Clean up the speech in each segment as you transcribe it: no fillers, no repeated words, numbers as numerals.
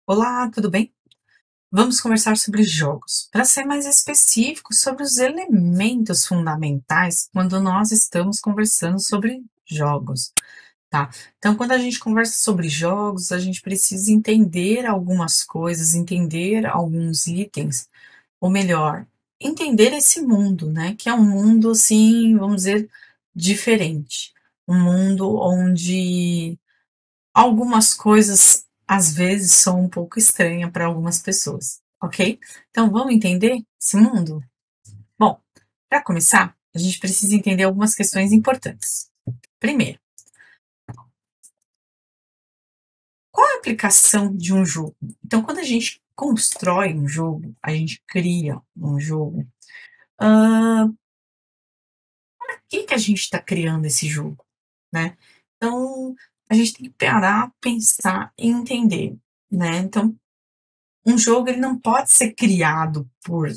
Olá, tudo bem? Vamos conversar sobre jogos, para ser mais específico sobre os elementos fundamentais quando nós estamos conversando sobre jogos, tá? Então, quando a gente conversa sobre jogos, a gente precisa entender algumas coisas, entender alguns itens, ou melhor, entender esse mundo, né? Que é um mundo, assim, vamos dizer, diferente. Um mundo onde algumas coisas, às vezes, são um pouco estranhas para algumas pessoas, ok? Então, vamos entender esse mundo? Bom, para começar, a gente precisa entender algumas questões importantes. Primeiro, qual é a aplicação de um jogo? Então, quando a gente constrói um jogo, a gente cria um jogo, para que a gente está criando esse jogo, né? Então, a gente tem que parar, pensar e entender, né? Então, um jogo ele não pode ser criado por,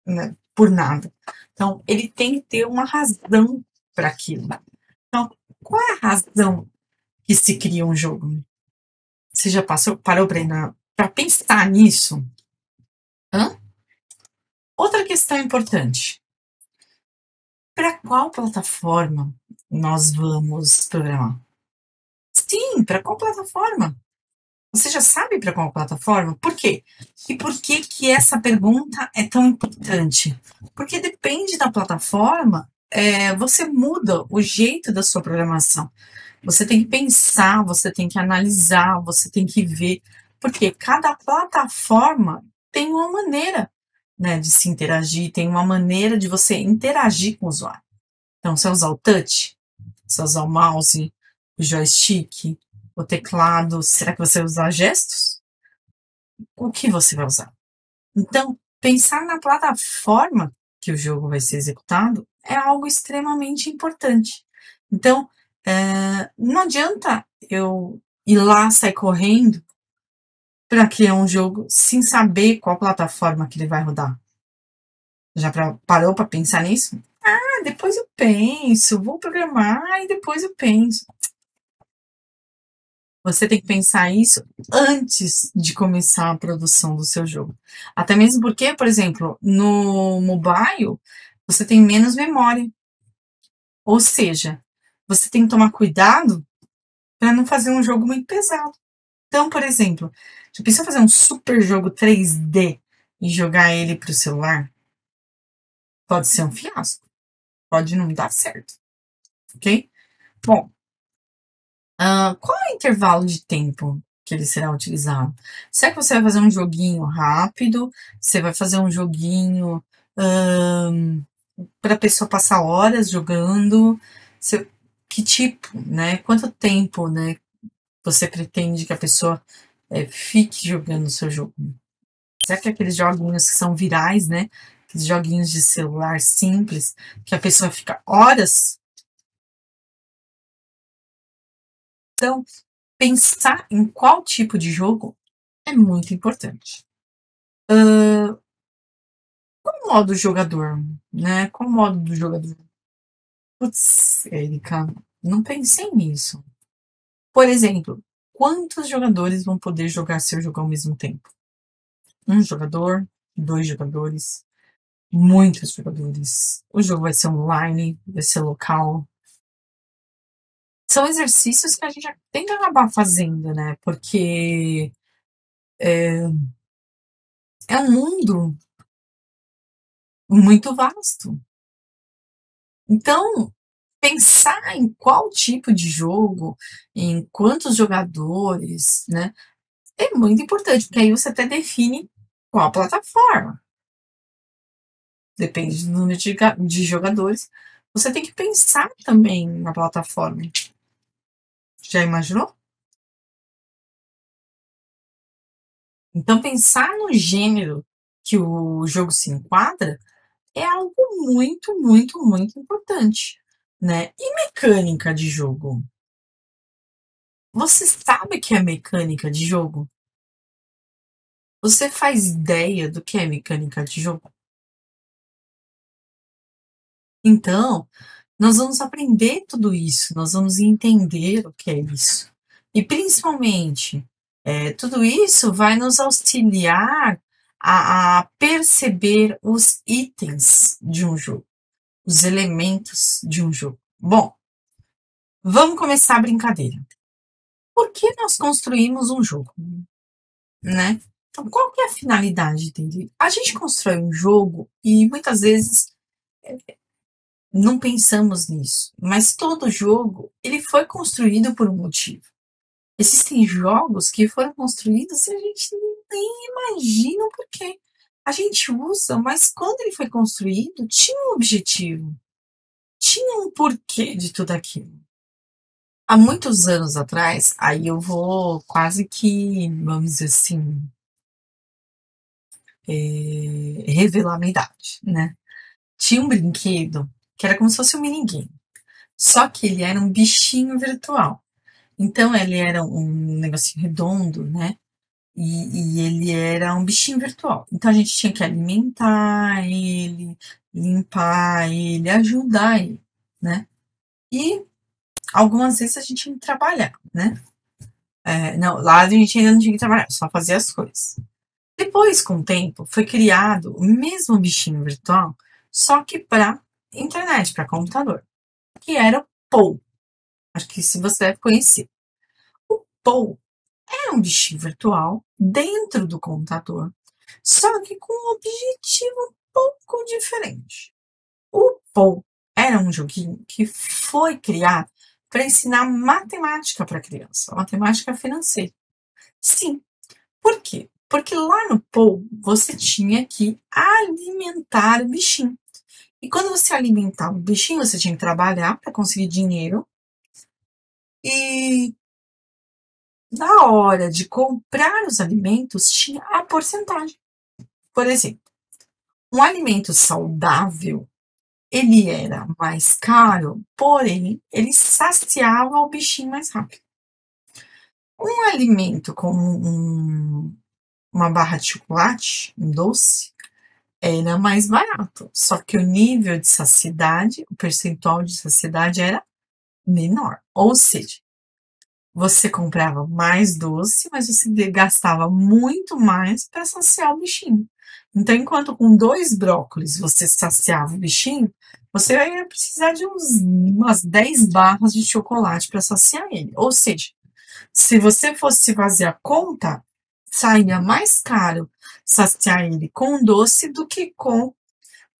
né, por nada. Então, ele tem que ter uma razão para aquilo. Então, qual é a razão que se cria um jogo? Você já parou para pensar nisso? Hã? Outra questão importante: para qual plataforma nós vamos programar? Sim, para qual plataforma? Você já sabe para qual plataforma? Por quê? E por que que essa pergunta é tão importante? Porque depende da plataforma, você muda o jeito da sua programação. Você tem que pensar, você tem que analisar, você tem que ver, porque cada plataforma tem uma maneira, né, de se interagir, tem uma maneira de você interagir com o usuário. Então, você usar o touch, você usar o mouse, o joystick, o teclado, será que você vai usar gestos? O que você vai usar? Então, pensar na plataforma que o jogo vai ser executado é algo extremamente importante. Então, não adianta eu ir lá, sair correndo para criar um jogo sem saber qual plataforma que ele vai rodar. Já parou para pensar nisso? Ah, depois eu penso, vou programar e depois eu penso. Você tem que pensar isso antes de começar a produção do seu jogo. Até mesmo porque, por exemplo, no mobile, você tem menos memória. Ou seja, você tem que tomar cuidado para não fazer um jogo muito pesado. Então, por exemplo, já pensou fazer um super jogo 3D e jogar ele para o celular? Pode ser um fiasco, pode não dar certo, ok? Bom, qual é o intervalo de tempo que ele será utilizado? Será que você vai fazer um joguinho rápido? Você vai fazer um joguinho para a pessoa passar horas jogando? Você- que tipo, né? Quanto tempo, né? Você pretende que a pessoa fique jogando o seu jogo? Será que aqueles joguinhos que são virais, né? Aqueles joguinhos de celular simples, que a pessoa fica horas? Então, pensar em qual tipo de jogo é muito importante. Qual o modo jogador, né? Qual o modo do jogador? Putz, Erika, não pensei nisso. Por exemplo, quantos jogadores vão poder jogar seu jogo ao mesmo tempo? Um jogador, dois jogadores, muitos jogadores. O jogo vai ser online, vai ser local. São exercícios que a gente tem que acabar fazendo, né? Porque é um mundo muito vasto. Então, pensar em qual tipo de jogo, em quantos jogadores, né, é muito importante, porque aí você até define qual plataforma. Depende do número de jogadores. Você tem que pensar também na plataforma. Já imaginou? Então, pensar no gênero que o jogo se enquadra é algo muito, muito, muito importante, né? E mecânica de jogo? Você sabe o que é mecânica de jogo? Você faz ideia do que é mecânica de jogo? Então, nós vamos aprender tudo isso, nós vamos entender o que é isso. E principalmente, Tudo isso vai nos auxiliar a perceber os itens de um jogo, os elementos de um jogo. Bom, vamos começar a brincadeira. Por que nós construímos um jogo, né? Então, qual que é a finalidade dele? A gente constrói um jogo e muitas vezes não pensamos nisso, mas todo jogo ele foi construído por um motivo. Existem jogos que foram construídos e a gente nem imagina o porquê. A gente usa, mas quando ele foi construído, tinha um objetivo, tinha um porquê de tudo aquilo. Há muitos anos atrás, aí eu vou quase que, vamos dizer assim, revelar a minha idade, né? Tinha um brinquedo que era como se fosse um minigame, só que ele era um bichinho virtual. Então ele era um negocinho redondo, né? E ele era um bichinho virtual. Então a gente tinha que alimentar ele, limpar ele, ajudar ele, né? E algumas vezes a gente tinha que trabalhar, né? Não, lá a gente ainda não tinha que trabalhar, só fazia as coisas. Depois, com o tempo, foi criado o mesmo bichinho virtual, só que para internet, para computador, que era o Pou. Acho que se você deve conhecer. O Pou é um bichinho virtual dentro do computador, só que com um objetivo um pouco diferente. O Pou era um joguinho que foi criado para ensinar matemática para criança, matemática financeira. Sim, por quê? Porque lá no Pou você tinha que alimentar o bichinho. E quando você alimentava o bichinho, você tinha que trabalhar para conseguir dinheiro. E na hora de comprar os alimentos, tinha a porcentagem. Por exemplo, um alimento saudável, ele era mais caro, porém, ele saciava o bichinho mais rápido. Um alimento como uma barra de chocolate, um doce, era mais barato. Só que o nível de saciedade, o percentual de saciedade era menor. Ou seja, você comprava mais doce, mas você gastava muito mais para saciar o bichinho. Então, enquanto com 2 brócolis você saciava o bichinho, você vai precisar de umas 10 barras de chocolate para saciar ele. Ou seja, se você fosse fazer a conta, saía mais caro saciar ele com doce do que com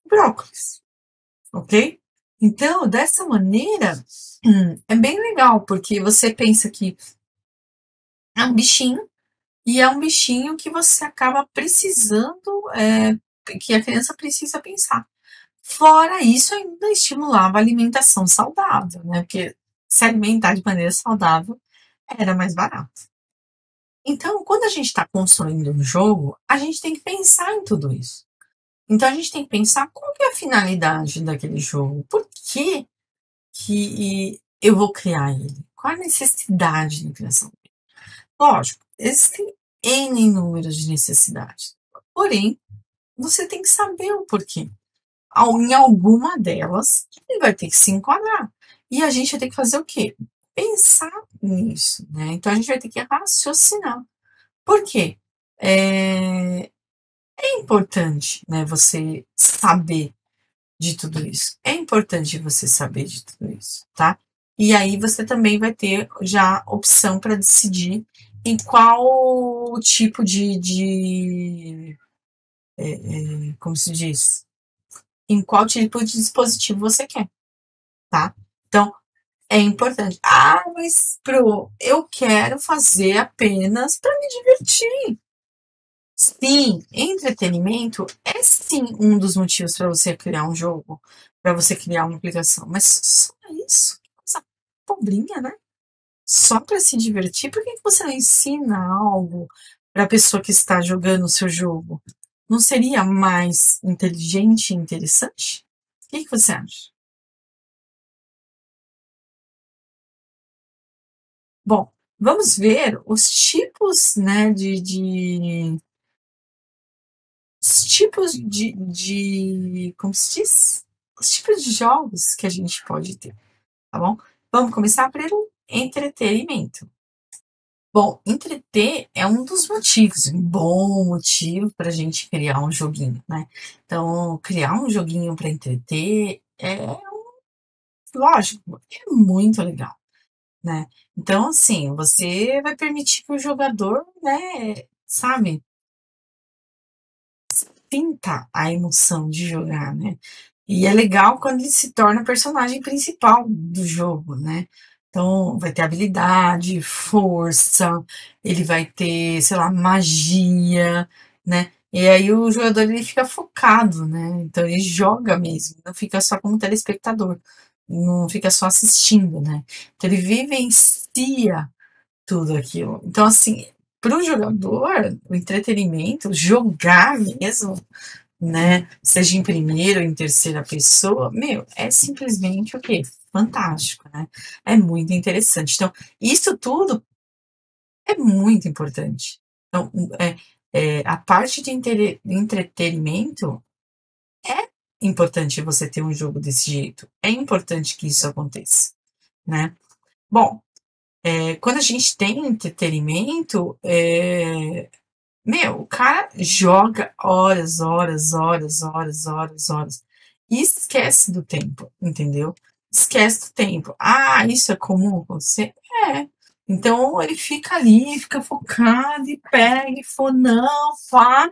brócolis, ok? Então, dessa maneira, é bem legal, porque você pensa que é um bichinho, e é um bichinho que você acaba precisando, que a criança precisa pensar. Fora isso, ainda estimulava a alimentação saudável, né? Porque se alimentar de maneira saudável era mais barato. Então, quando a gente está construindo um jogo, a gente tem que pensar em tudo isso. Então, a gente tem que pensar qual que é a finalidade daquele jogo, por que eu vou criar ele, qual a necessidade da criação. Lógico, existem N números de necessidades. Porém, você tem que saber o porquê. Em alguma delas, ele vai ter que se enquadrar. E a gente vai ter que fazer o quê? Pensar nisso, né? Então a gente vai ter que raciocinar. Por quê? É importante, né, você saber de tudo isso. É importante você saber de tudo isso, tá? E aí você também vai ter já opção para decidir em qual tipo como se diz? Em qual tipo de dispositivo você quer, tá? Então, é importante. Ah, mas eu quero fazer apenas para me divertir. Sim, entretenimento é sim um dos motivos para você criar um jogo, para você criar uma aplicação, mas só isso, que coisa pobrinha, né? Só para se divertir, por que você não ensina algo para a pessoa que está jogando o seu jogo? Não seria mais inteligente e interessante? O que você acha? Bom, vamos ver os tipos, né, os tipos como se diz? Os tipos de jogos que a gente pode ter, tá bom? Vamos começar pelo entretenimento. Bom, entreter é um dos motivos, um bom motivo para a gente criar um joguinho, né? Então, criar um joguinho para entreter é lógico, é muito legal, né? Então, assim, você vai permitir que o jogador, né, sabe, sinta a emoção de jogar, né? E é legal quando ele se torna o personagem principal do jogo, né? Então, vai ter habilidade, força, ele vai ter, sei lá, magia, né? E aí o jogador ele fica focado, né? Então ele joga mesmo, não fica só como telespectador, não fica só assistindo, né? Então ele vivencia tudo aquilo. Então, assim, para o jogador, o entretenimento, jogar mesmo, né? Seja em primeira ou em terceira pessoa, meu, é simplesmente o quê? Fantástico, né? É muito interessante. Então, isso tudo é muito importante. Então, a parte de entretenimento é importante você ter um jogo desse jeito. É importante que isso aconteça, né? Bom, quando a gente tem entretenimento, meu, o cara joga horas, horas, horas, horas, horas, horas. E esquece do tempo, entendeu? Esquece do tempo. Ah, isso é comum com você? É. Então ele fica ali, fica focado e pega e fala, não, pá,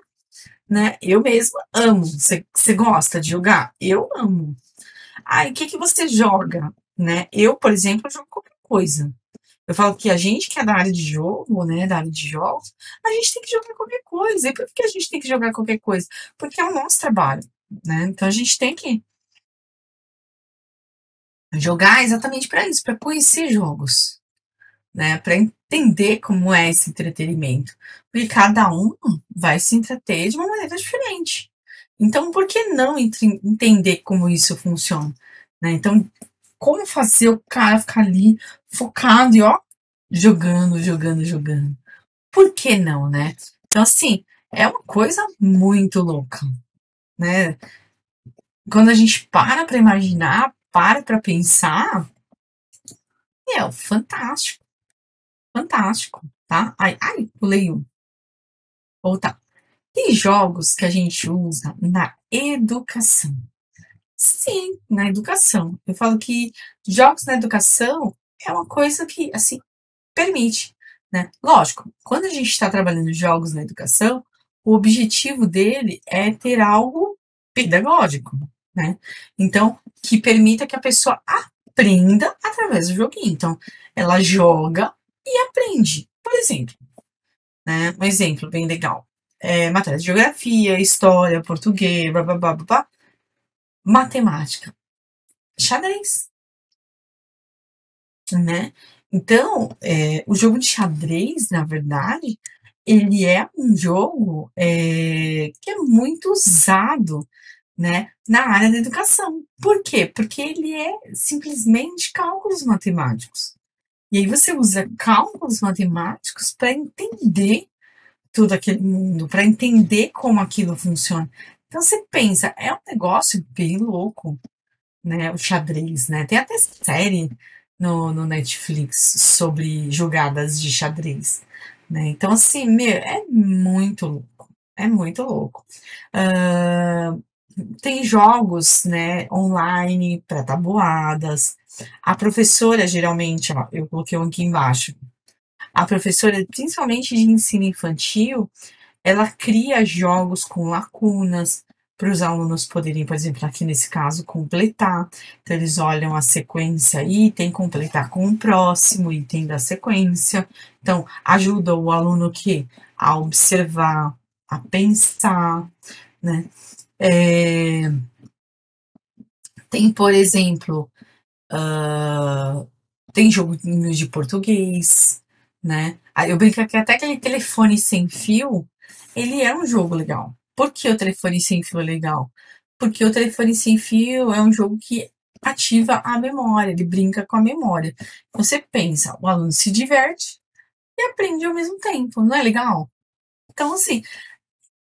né? Eu mesma amo. Você gosta de jogar? Eu amo. Aí, o que que você joga, né? Eu, por exemplo, jogo qualquer coisa. Eu falo que a gente que é da área de jogo, né, da área de jogos, a gente tem que jogar qualquer coisa. E por que a gente tem que jogar qualquer coisa? Porque é o nosso trabalho, né? Então a gente tem que jogar exatamente para isso, para conhecer jogos, né, para entender como é esse entretenimento. Porque cada um vai se entreter de uma maneira diferente. Então, por que não entender como isso funciona? Né? Então, como fazer o cara ficar ali focado e ó, jogando, jogando, jogando? Por que não, né? Então, assim, é uma coisa muito louca, né? Quando a gente para imaginar, para pensar, é fantástico, fantástico, tá? Ai, ai, pulei um. Voltar. Tem jogos que a gente usa na educação. Sim, na educação. Eu falo que jogos na educação é uma coisa que, assim, permite, né? Lógico, quando a gente está trabalhando jogos na educação, o objetivo dele é ter algo pedagógico, né? Então, que permita que a pessoa aprenda através do joguinho. Então, ela joga e aprende. Por exemplo, né? Um exemplo bem legal. Matéria de geografia, história, português, blá, blá, blá, blá, blá. Matemática, xadrez, né? Então, o jogo de xadrez, na verdade, ele é um jogo que é muito usado, né, na área da educação. Por quê? Porque ele é simplesmente cálculos matemáticos. E aí você usa cálculos matemáticos para entender todo aquele mundo, para entender como aquilo funciona. Então você pensa, é um negócio bem louco, né, o xadrez, né? Tem até série no Netflix sobre jogadas de xadrez, né? Então, assim, meu, é muito louco, é muito louco. Ah, tem jogos, né, online para tabuadas. A professora, geralmente, ó, eu coloquei um aqui embaixo. A professora, principalmente de ensino infantil, ela cria jogos com lacunas para os alunos poderem, por exemplo, aqui nesse caso, completar. Então, eles olham a sequência item, completar com o próximo item da sequência. Então, ajuda o aluno que a observar, a pensar, né? É, tem, por exemplo, tem joguinhos de português, né? Aí eu brinco que até aquele telefone sem fio, ele é um jogo legal. Por que o telefone sem fio é legal? Porque o telefone sem fio é um jogo que ativa a memória, ele brinca com a memória. Você pensa, o aluno se diverte e aprende ao mesmo tempo, não é legal? Então, assim,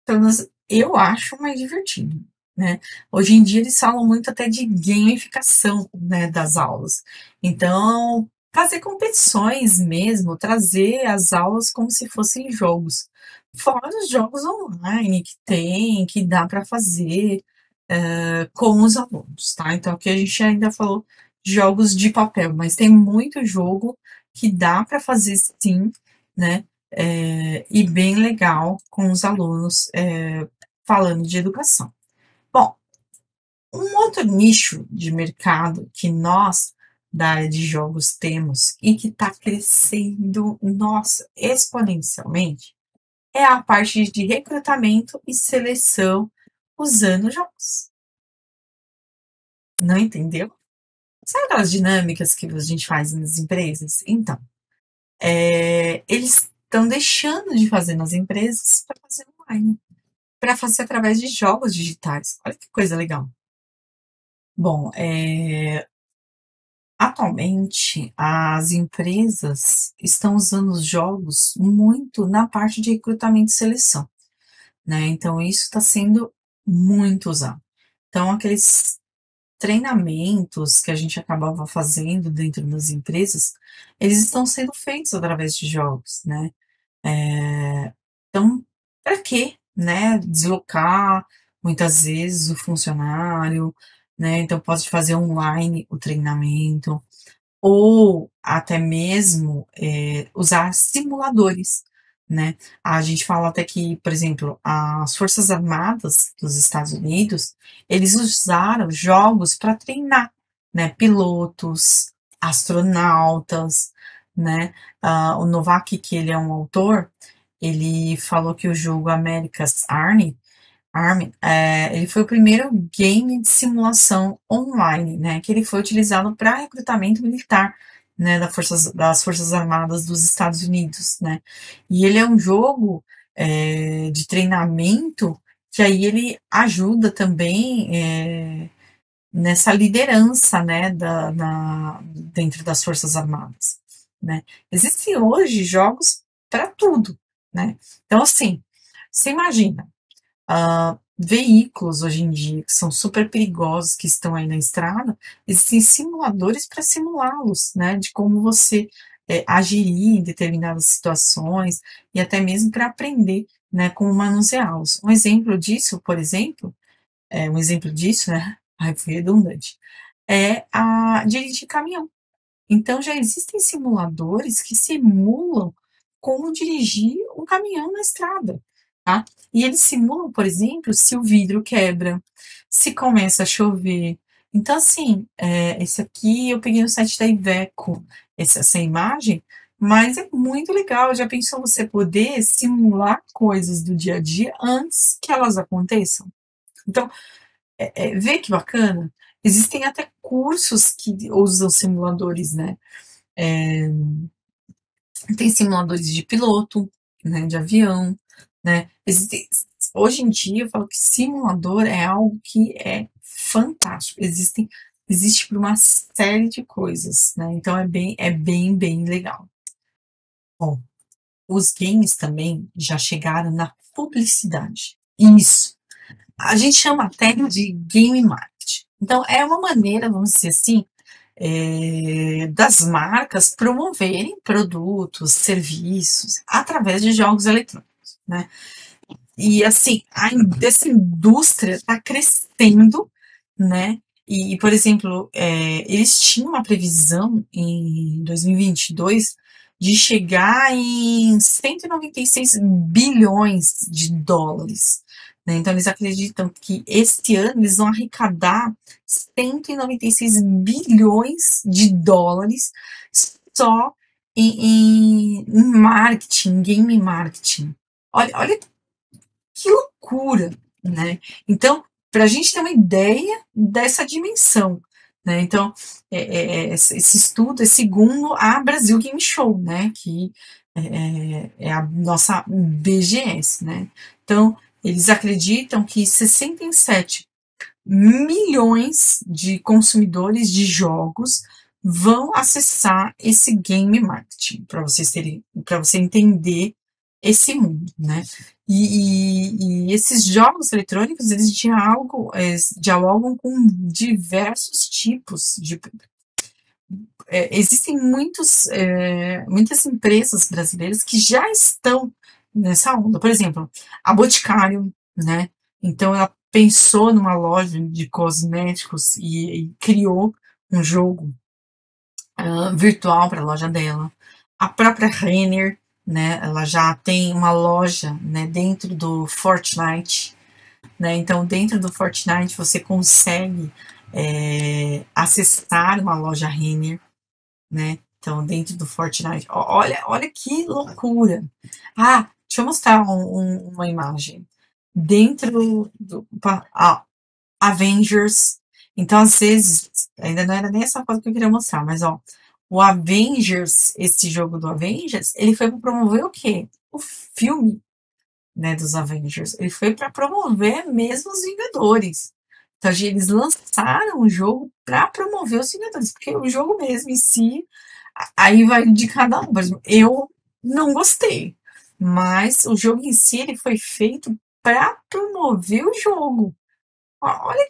pelo menos eu acho mais divertido, né? Hoje em dia eles falam muito até de gamificação, né, das aulas. Então, fazer competições mesmo, trazer as aulas como se fossem jogos. Fora os jogos online que tem, que dá para fazer com os alunos, tá? Então aqui a gente ainda falou jogos de papel, mas tem muito jogo que dá para fazer sim, né? E bem legal com os alunos falando de educação. Bom, um outro nicho de mercado que nós da área de jogos temos e que está crescendo, nossa, exponencialmente, é a parte de recrutamento e seleção usando jogos. Não entendeu? Sabe aquelas dinâmicas que a gente faz nas empresas? Então, eles estão deixando de fazer nas empresas para fazer online, para fazer através de jogos digitais. Olha que coisa legal. Bom, atualmente as empresas estão usando os jogos muito na parte de recrutamento e seleção, né? Então isso está sendo muito usado. Então aqueles treinamentos que a gente acabava fazendo dentro das empresas, eles estão sendo feitos através de jogos, né? Então, para quê, né? Deslocar muitas vezes o funcionário, né? Então pode fazer online o treinamento ou até mesmo usar simuladores, né? A gente fala até que, por exemplo, as Forças Armadas dos Estados Unidos, eles usaram jogos para treinar, né? Pilotos, astronautas, né? O Novak, que ele é um autor, ele falou que o jogo America's Army, ele foi o primeiro game de simulação online, né, que ele foi utilizado para recrutamento militar, né, das Forças Armadas dos Estados Unidos, né, e ele é um jogo de treinamento que aí ele ajuda também nessa liderança, né, dentro das Forças Armadas, né. Existem hoje jogos para tudo, né, então assim, você imagina, veículos hoje em dia que são super perigosos, que estão aí na estrada, existem simuladores para simulá-los, né, de como você agir em determinadas situações e até mesmo para aprender, né, como manuseá-los. Um exemplo disso, por exemplo, um exemplo disso, né, ai, fui redundante, é a dirigir caminhão. Então já existem simuladores que simulam como dirigir um caminhão na estrada, tá? E eles simulam, por exemplo, se o vidro quebra, se começa a chover. Então, assim, esse aqui eu peguei no site da Iveco, essa imagem, mas é muito legal. Já pensou você poder simular coisas do dia a dia antes que elas aconteçam? Então, vê que bacana? Existem até cursos que usam simuladores, né? Tem simuladores de piloto, né, de avião, né? Hoje em dia, eu falo que simulador é algo que é fantástico. Existe por uma série de coisas, né? Então bem legal. Bom, os games também já chegaram na publicidade. Isso. A gente chama até de game marketing. Então, é uma maneira, vamos dizer assim, das marcas promoverem produtos, serviços através de jogos eletrônicos, né? E assim, essa indústria está crescendo, né? E, por exemplo, eles tinham uma previsão em 2022 de chegar em 196 bilhões de dólares. Né? Então, eles acreditam que este ano eles vão arrecadar 196 bilhões de dólares só em marketing, game marketing. Olha que loucura, né? Então, para a gente ter uma ideia dessa dimensão, né? Então, esse estudo é segundo a Brasil Game Show, né? Que é a nossa BGS, né? Então, eles acreditam que 67 milhões de consumidores de jogos vão acessar esse game marketing, para você entender esse mundo, né? E esses jogos eletrônicos, eles dialogam com diversos tipos existem muitas empresas brasileiras que já estão nessa onda. Por exemplo, a Boticário, né? Então ela pensou numa loja de cosméticos e criou um jogo virtual para a loja dela. A própria Renner, né? Ela já tem uma loja, né? Dentro do Fortnite, né? Então dentro do Fortnite você consegue acessar uma loja Renner, né? Então, dentro do Fortnite. Olha que loucura. Ah, deixa eu mostrar uma imagem. Dentro do Avengers. Então, às vezes, ainda não era nem essa foto que eu queria mostrar, mas ó, o Avengers, esse jogo do Avengers, ele foi para promover o quê? O filme, né, dos Avengers. Ele foi para promover mesmo os Vingadores. Então, eles lançaram o jogo para promover os Vingadores, porque o jogo mesmo em si, aí vai de cada um. Por exemplo, eu não gostei, mas o jogo em si ele foi feito para promover o jogo. Olha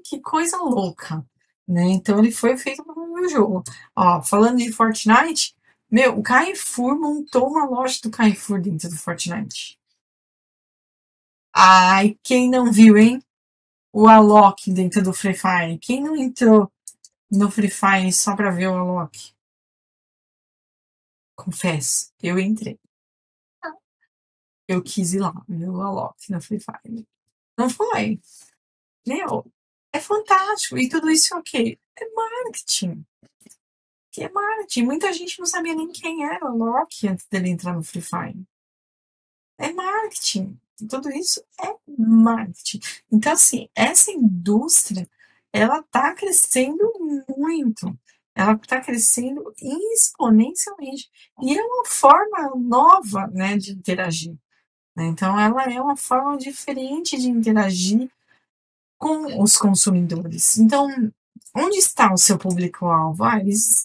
que coisa louca, né? Então ele foi feito para promover o jogo. Ó, falando de Fortnite, meu, o Carrefour montou uma loja do Carrefour dentro do Fortnite. Ai, quem não viu, hein? O Alok dentro do Free Fire. Quem não entrou no Free Fire só pra ver o Alok? Confesso, eu entrei. Eu quis ir lá ver o Alok no Free Fire. Não foi? Meu, é fantástico. E tudo isso é o quê? É marketing. Que é marketing. Muita gente não sabia nem quem era o Alok antes dele entrar no Free Fire. É marketing. Tudo isso é marketing. Então, assim, essa indústria, ela está crescendo muito. Ela está crescendo exponencialmente. E é uma forma nova, né, de interagir. Né? Então, ela é uma forma diferente de interagir com os consumidores. Então, onde está o seu público-alvo?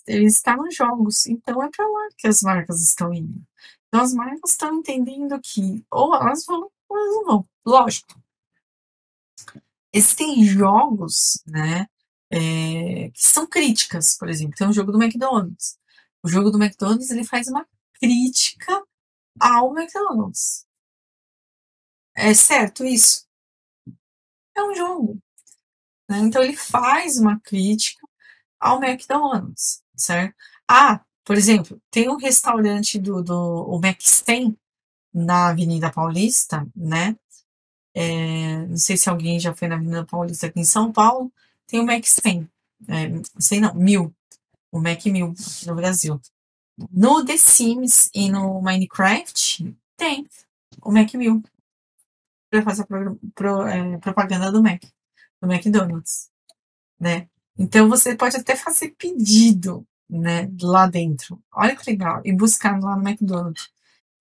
Ele está nos jogos. Então, é para lá que as marcas estão indo. Então, as marcas estão entendendo que ou elas vão ou elas não vão. Lógico, existem jogos, né, que são críticas. Por exemplo, tem um jogo do McDonald's. O jogo do McDonald's ele faz uma crítica ao McDonald's. É certo isso? É um jogo. Né? Então, ele faz uma crítica ao McDonald's, certo? Ah, por exemplo, tem um restaurante o McStay na Avenida Paulista, né? Não sei se alguém já foi na Avenida Paulista aqui em São Paulo, tem o McStay. Não sei não, Mil, o Mac Mil no Brasil. No The Sims e no Minecraft tem o Mac Mil para fazer a propaganda do do McDonald's, né? Então você pode até fazer pedido, né, lá dentro. Olha que legal. E buscar lá no McDonald's.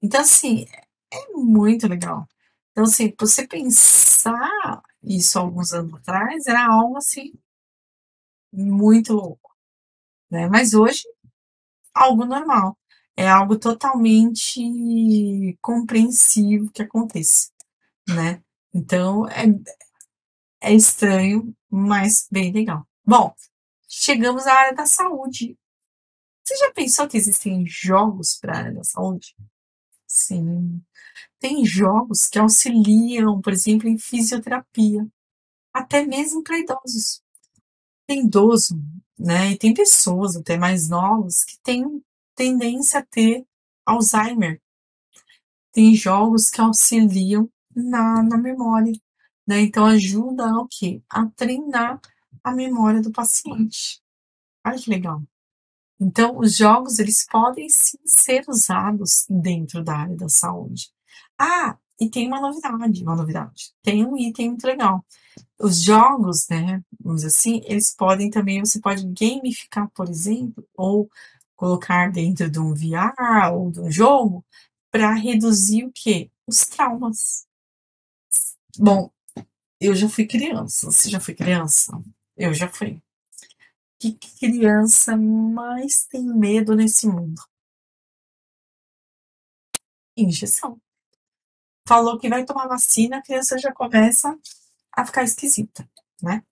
Então, assim, é muito legal. Então, assim, você pensar isso alguns anos atrás era algo assim muito louco, né? Mas hoje, algo normal. É algo totalmente compreensível que aconteça, né? Então, é estranho, mas bem legal. Bom, chegamos à área da saúde. Você já pensou que existem jogos para a área da saúde? Sim. Tem jogos que auxiliam, por exemplo, em fisioterapia, até mesmo para idosos. Tem idoso, né? E tem pessoas até mais novas que têm tendência a ter Alzheimer. Tem jogos que auxiliam na memória, né? Então ajuda a o quê? A treinar a memória do paciente. Olha que legal. Então, os jogos, eles podem sim ser usados dentro da área da saúde. Ah, e tem uma novidade. Tem um item muito legal. Os jogos, né, vamos dizer assim, eles podem também, você pode gamificar, por exemplo, ou colocar dentro de um VR ou de um jogo para reduzir o quê? Os traumas. Bom, eu já fui criança. Você já foi criança? Eu já fui. Que criança mais tem medo nesse mundo? Injeção. Falou que vai tomar vacina, a criança já começa a ficar esquisita, né?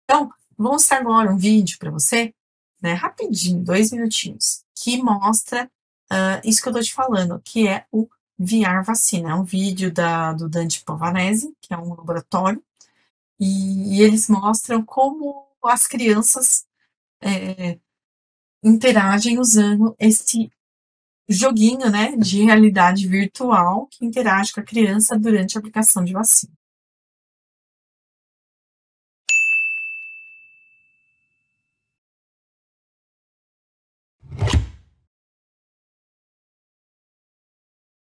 Então, vou mostrar agora um vídeo para você né, rapidinho, 2 minutinhos, que mostra isso que eu tô te falando, que é o VR Vacina. É um vídeo do Dante Povanese, que é um laboratório, e eles mostram como as crianças interagem usando esse joguinho, né, de realidade virtual que interage com a criança durante a aplicação de vacina.